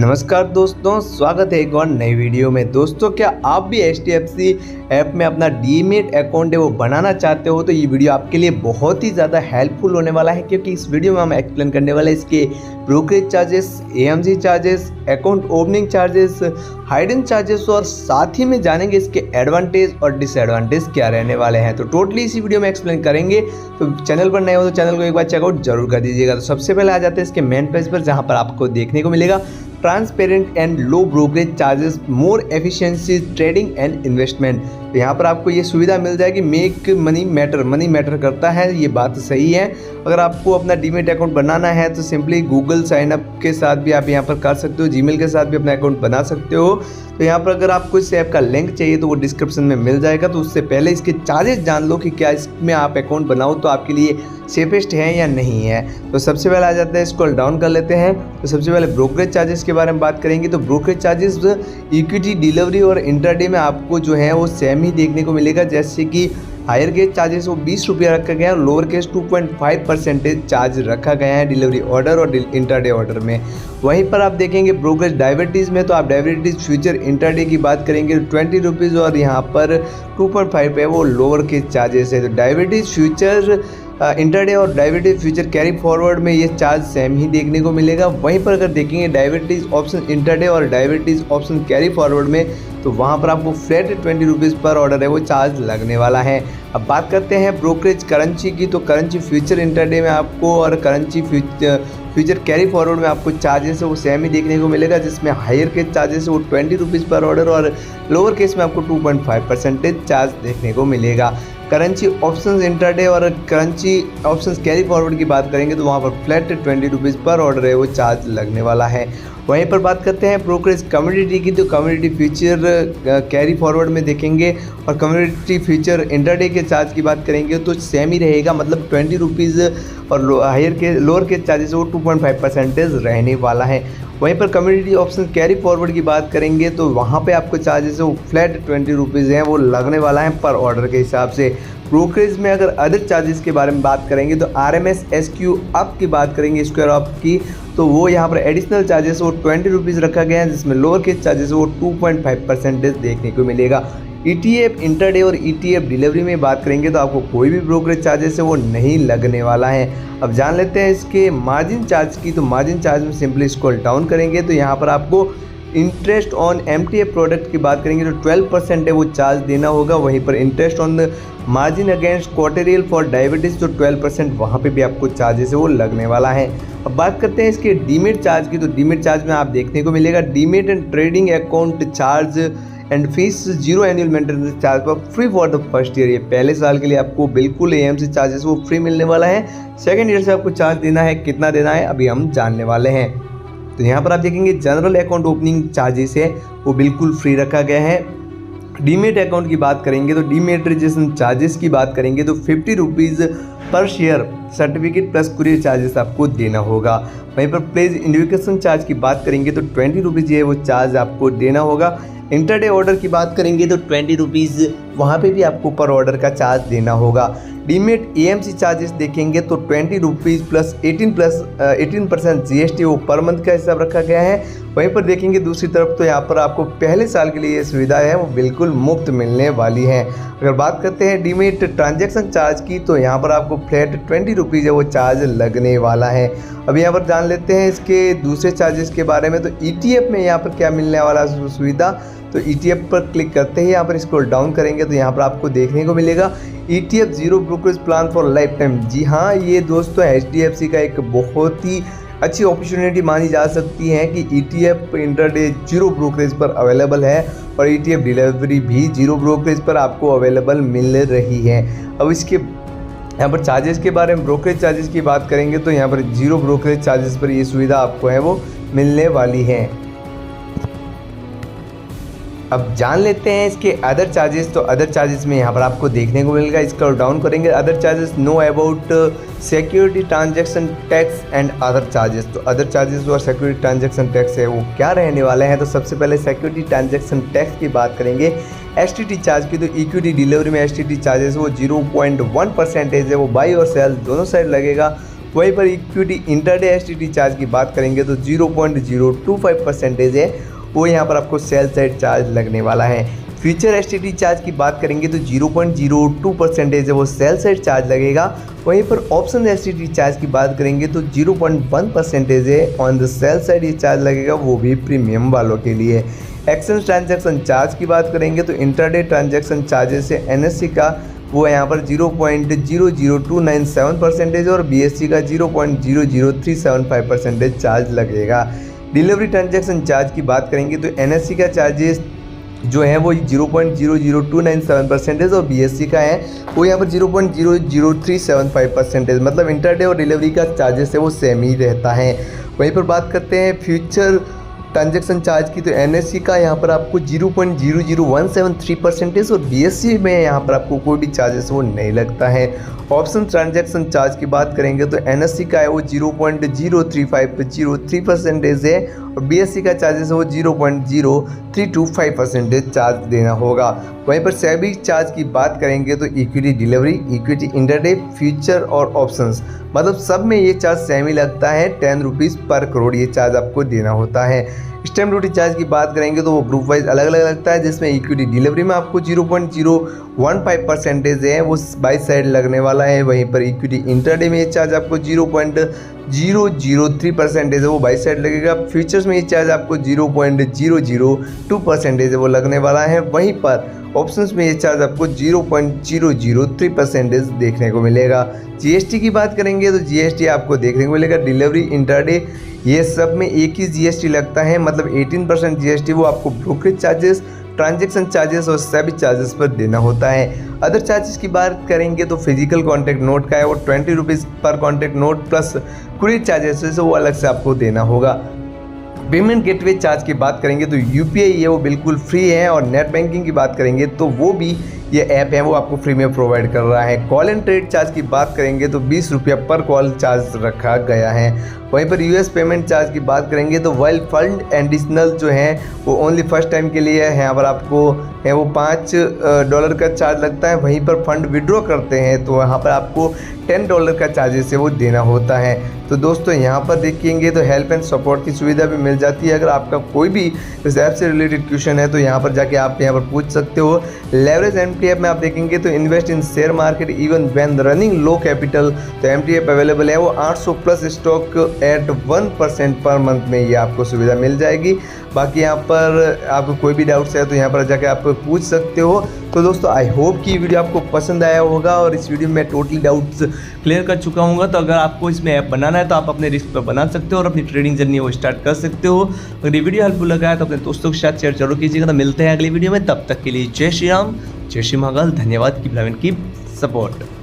नमस्कार दोस्तों, स्वागत है एक और नई वीडियो में। दोस्तों, क्या आप भी HDFC ऐप में अपना डीमेट अकाउंट है वो बनाना चाहते हो तो ये वीडियो आपके लिए बहुत ही ज़्यादा हेल्पफुल होने वाला है, क्योंकि इस वीडियो में हम एक्सप्लेन करने वाले हैं इसके brokerage charges, AMC charges, account opening charges, hidden charges और साथ ही में जानेंगे इसके एडवांटेज और डिसएडवांटेज क्या रहने वाले हैं। तो टोटली इसी वीडियो में एक्सप्लेन करेंगे। तो चैनल पर नए हो तो चैनल को एक बार चेकआउट जरूर कर दीजिएगा। तो सबसे पहले आ जाते हैं इसके मेन पेज पर, जहाँ पर आपको देखने को मिलेगा transparent and low brokerage charges, more efficiency trading and investment. तो यहाँ पर आपको ये सुविधा मिल जाएगी। मेक मनी मैटर करता है, ये बात सही है। अगर आपको अपना डीमेट अकाउंट बनाना है तो सिंपली गूगल साइन अप के साथ भी आप यहाँ पर कर सकते हो, जीमेल के साथ भी अपना अकाउंट बना सकते हो। तो यहाँ पर अगर आपको इस ऐप का लिंक चाहिए तो वो डिस्क्रिप्शन में मिल जाएगा। तो उससे पहले इसके चार्जेस जान लो कि क्या इसमें आप अकाउंट बनाओ तो आपके लिए सेफेस्ट है या नहीं है। तो सबसे पहले आ जाता है, स्क्रॉल डाउन कर लेते हैं। तो सबसे पहले ब्रोकरेज चार्जेस के बारे में बात करेंगे। तो ब्रोकरेज चार्जेस इक्विटी, डिलीवरी और इंट्राडे में आपको जो है वो सेम ही देखने को मिलेगा। जैसे कि हायर केस चार्जेस वो 20 रुपया रखा गया है, लोअर केस 2.5% चार्ज रखा गया है डिलीवरी ऑर्डर और इंट्राडे ऑर्डर में। वहीं पर आप देखेंगे ब्रोकरेज डायबिटीज़ में, तो आप डायबिटीज़ फ्यूचर इंट्राडे की बात करेंगे तो 20 रुपीज़ और यहाँ पर 2.5 है वो लोअर केस चार्जेस है। तो डायबिटीज़ फ्यूचर इंट्राडे और डायबिटीज फ्यूचर कैरी फॉरवर्ड में ये चार्ज सेम ही देखने को मिलेगा। वहीं पर अगर देखेंगे डायबिटीज़ ऑप्शन इंट्राडे और डायबिटीज़ ऑप्शन कैरी फॉरवर्ड में, तो वहाँ पर आपको फ्लैट 20 रुपीज़ पर ऑर्डर है वो चार्ज लगने वाला है। अब बात करते हैं ब्रोकरेज करेंसी की। तो करेंसी फ्यूचर इंट्राडे में आपको और करेंसी फ्यूचर कैरी फॉरवर्ड में आपको चार्जेस है वो सेम ही देखने को मिलेगा, जिसमें हायर केस चार्जेस है वो 20 रुपीज़ पर ऑर्डर और लोअर केस में आपको 2.5% चार्ज देखने को मिलेगा। करेंसी ऑप्शंस इंट्राडे और करेंसी ऑप्शंस कैरी फॉरवर्ड की बात करेंगे तो वहाँ पर फ्लैट 20 रुपीज़ पर ऑर्डर है वो चार्ज लगने वाला है। वहीं पर बात करते हैं ब्रोकरेज कम्युनिटी की। तो कम्युनिटी फ्यूचर कैरी फॉरवर्ड में देखेंगे और कम्युनिटी फ्यूचर इंट्राडे के चार्ज की बात करेंगे तो सेम ही रहेगा, मतलब 20 रुपीज़ और लोअर के चार्जेस वो 2.5% रहने वाला है। वहीं पर कम्युनिटी ऑप्शन कैरी फॉरवर्ड की बात करेंगे तो वहाँ पे आपको चार्जेस है वो फ्लैट 20 रुपीज़ हैं वो लगने वाला है पर ऑर्डर के हिसाब से। ब्रोकरेज में अगर अदर चार्जेस के बारे में बात करेंगे तो RMS SQ अप की बात करेंगे, स्क्वायर अप की, तो वो यहाँ पर एडिशनल चार्जेस वो 20 रुपीज़ रखा गया है, जिसमें लोअर केस चार्जेस वो 2.5% देखने को मिलेगा। ETF इंट्राडे और ETF डिलीवरी में बात करेंगे तो आपको कोई भी ब्रोकरेज चार्जेस है वो नहीं लगने वाला है। अब जान लेते हैं इसके मार्जिन चार्ज की। तो मार्जिन चार्ज में सिंपली स्क्रॉल डाउन करेंगे तो यहाँ पर आपको इंटरेस्ट ऑन MTF प्रोडक्ट की बात करेंगे तो 12% है वो चार्ज देना होगा। वहीं पर interest on margin against quarterly for diabetes तो 12% वहाँ पे भी आपको चार्जेस है वो लगने वाला है। अब बात करते हैं इसके डीमेट चार्ज की। तो डीमेट चार्ज में आप देखने को मिलेगा demat and trading account charge and fees 0 annual maintenance charge पर free for the first year. ये पहले साल के लिए आपको बिल्कुल AMC चार्जेस वो फ्री मिलने वाला है। सेकंड ईयर से आपको चार्ज देना है, कितना देना है अभी हम जानने वाले हैं। तो यहाँ पर आप देखेंगे जनरल अकाउंट ओपनिंग चार्जेस है वो बिल्कुल फ्री रखा गया है। डीमेट अकाउंट की बात करेंगे तो डीमेट्रिजेशन चार्जेस की बात करेंगे तो 50 रुपीज़ पर share certificate plus courier charges आपको देना होगा। वहीं पर प्लेज इन्विकेशन चार्ज की बात करेंगे तो 20 रुपीज़ ये वो चार्ज आपको देना होगा। इंटरडे ऑर्डर की बात करेंगे तो 20 रुपीज़ वहाँ पे भी आपको पर ऑर्डर का चार्ज देना होगा। डीमेट AMC चार्जेस देखेंगे तो 20 रुपीज़ प्लस 18% GST वो पर मंथ का हिसाब रखा गया है। वहीं पर देखेंगे दूसरी तरफ तो यहाँ पर आपको पहले साल के लिए ये सुविधा है वो बिल्कुल मुफ्त मिलने वाली है। अगर बात करते हैं डीमेट ट्रांजैक्शन चार्ज की तो यहाँ पर आपको फ्लैट 20 रुपीज़ है वो चार्ज लगने वाला है। अब यहाँ पर जान लेते हैं इसके दूसरे चार्जेस के बारे में। तो ETF में यहाँ पर क्या मिलने वाला सुविधा, तो ETF पर क्लिक करते ही यहाँ पर स्क्रॉल डाउन करेंगे तो यहाँ पर आपको देखने को मिलेगा ETF zero brokerage plan for life time. जी हाँ, ये दोस्तों HDFC का एक बहुत ही अच्छी अपॉर्चुनिटी मानी जा सकती है कि ETF इंट्राडे जीरो ब्रोकरेज पर अवेलेबल है और ETF डिलीवरी भी जीरो ब्रोकरेज पर आपको अवेलेबल मिल रही है। अब इसके यहाँ पर चार्जेस के बारे में, ब्रोकरेज चार्जेस की बात करेंगे तो यहाँ पर जीरो ब्रोकरेज चार्जेस पर ये सुविधा आपको है वो मिलने वाली है। अब जान लेते हैं इसके अदर चार्जेस। तो अदर चार्जेस में यहाँ पर आपको देखने को मिलेगा, इसका डाउन करेंगे other charges, know about security transaction tax and other charges. तो अदर चार्जेस और सिक्योरिटी ट्रांजैक्शन टैक्स है वो क्या रहने वाले हैं। तो सबसे पहले सिक्योरिटी ट्रांजैक्शन टैक्स की बात करेंगे। STT चार्ज की, तो इक्विटी डिलीवरी में STT चार्जेस वो 0.1% है वो बाई और सेल दोनों साइड लगेगा। वहीं पर इक्विटी इंटरडे STT चार्ज की बात करेंगे तो 0.025% है वो यहाँ पर आपको सेल साइड चार्ज लगने वाला है। फ्यूचर STT चार्ज की बात करेंगे तो 0.02% है वो सेल साइड चार्ज लगेगा। वहीं पर ऑप्शन STT चार्ज की बात करेंगे तो 0.1% है ऑन द सेल साइड ये चार्ज लगेगा, वो भी प्रीमियम वालों के लिए। एक्सचेंज ट्रांजैक्शन चार्ज की बात करेंगे तो इंटरडे ट्रांजैक्शन चार्जेस है NSE का वो यहाँ पर 0.00297% और BSE का 0.00375% चार्ज लगेगा। डिलीवरी ट्रांजैक्शन चार्ज की बात करेंगे तो NSE का चार्जेस जो है वो 0.00297% और BSE का है वो यहाँ पर 0.00375%। मतलब इंटरडे और डिलीवरी का चार्जेस है वो सेम ही रहता है। वहीं पर बात करते हैं फ्यूचर ट्रांजैक्शन चार्ज की तो NSE का यहाँ पर आपको 0.00173% और BSE में यहाँ पर आपको कोई भी चार्जेस वो नहीं लगता है। ऑप्शन ट्रांजैक्शन चार्ज की बात करेंगे तो NSE का है वो 0.03503% है और BSE का चार्जेस है वो 0.0325% चार्ज देना होगा। वहीं पर सेबी चार्ज की बात करेंगे तो equity delivery, equity intraday, future और ऑप्शंस मतलब सब में ये चार्ज सेम ही लगता है। 10 रुपीज़ पर करोड़ ये चार्ज आपको देना होता है। स्टैम्प ड्यूटी चार्ज की बात करेंगे तो वो ग्रुप वाइज अलग अलग लगता है, जिसमें इक्विटी डिलीवरी में आपको 0.015% है वो बाई साइड लगने वाला है। वहीं पर इक्विटी इंटरडे में ये चार्ज आपको 0.003% है वो बाई साइड लगेगा। फ्यूचर्स में ये चार्ज आपको 0.002% है वो लगने वाला है। वहीं पर ऑप्शंस में ये चार्ज आपको 0.003% देखने को मिलेगा। GST की बात करेंगे तो GST आपको देखने को मिलेगा डिलीवरी, इंटरडे ये सब में एक ही GST लगता है, मतलब 18% GST वो आपको ब्रोकरेज चार्जेस, ट्रांजैक्शन चार्जेस और सभी चार्जेस पर देना होता है। अदर चार्जेस की बात करेंगे तो फिजिकल कॉन्टैक्ट नोट का है वो 20 रुपीज़ पर contact note plus courier charges वो अलग से आपको देना होगा। पेमेंट गेटवे चार्ज की बात करेंगे तो UPI है वो बिल्कुल फ्री है और नेट बैंकिंग की बात करेंगे तो वो भी ये ऐप है वो आपको फ्री में प्रोवाइड कर रहा है। कॉल एंड ट्रेड चार्ज की बात करेंगे तो 20 रुपया पर कॉल चार्ज रखा गया है। वहीं पर US पेमेंट चार्ज की बात करेंगे तो वाइल फंड एडिशनल जो है वो ओनली फर्स्ट टाइम के लिए है, यहाँ पर आपको है वो $5 का चार्ज लगता है। वहीं पर फंड विड्रॉ करते हैं तो यहाँ पर आपको $10 का चार्जेस है वो देना होता है। तो दोस्तों यहाँ पर देखेंगे तो हेल्प एंड सपोर्ट की सुविधा भी मिल जाती है। अगर आपका कोई भी इस ऐप से रिलेटेड क्वेश्चन है तो यहाँ पर जाके आप यहाँ पर पूछ सकते हो। लेवरेज MTF में आप देखेंगे तो invest in share market even when running low capital, तो MTF अवेलेबल है वो 800 plus stock at 1% per month में ये आपको सुविधा मिल जाएगी। बाकी यहाँ पर आपको कोई भी डाउट्स है तो यहाँ पर जाके आप पूछ सकते हो। तो दोस्तों आई होप कि वीडियो आपको पसंद आया होगा और इस वीडियो में टोटली डाउट्स क्लियर कर चुका हूँ। तो अगर आपको इसमें ऐप बनाना है तो आप अपने रिस्क पर बना सकते हो और अपनी ट्रेडिंग जर्नी वो स्टार्ट कर सकते हो। अगर ये वीडियो हेल्पफुल लगा है तो अपने दोस्तों के साथ शेयर जरूर कीजिएगा। तो मिलते हैं अगली वीडियो में, तब तक के लिए जय श्री राम, जय श्री महाकाल। धन्यवाद, कीप लविंग, कीप सपोर्ट।